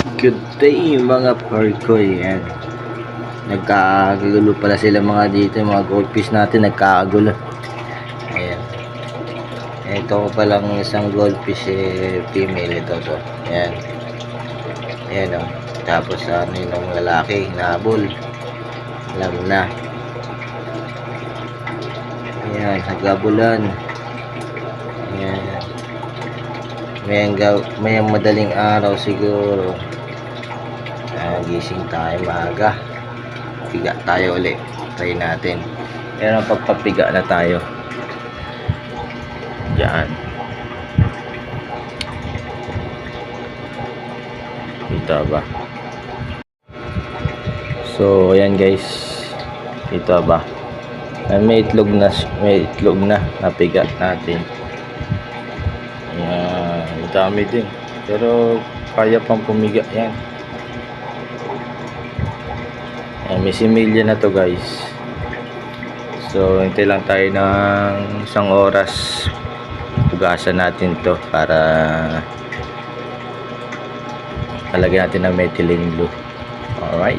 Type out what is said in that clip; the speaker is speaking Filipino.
Good day mga parkoy. Yan. Nagkakagulo pala sila mga dito. Mga goldfish natin nagkakagulo. Ayan. Ito ko palang isang goldfish female ito to. Ayan. Ayan o. Tapos ano yung lalaki nabol. Alam na. Ayan. Nagabulan. Ayan. May madaling araw siguro. Gising tayo maaga, piga tayo ulit, try natin. Pero pagpapiga na tayo dyan. Ito ba, so ayan guys, ito ba, may itlog na napiga natin. Ayan, dami din pero kaya pang pumiga yan. May similya na to guys. So hintay lang tayo ng isang oras, hugasan natin to para talagyan natin ng methylene blue. Alright.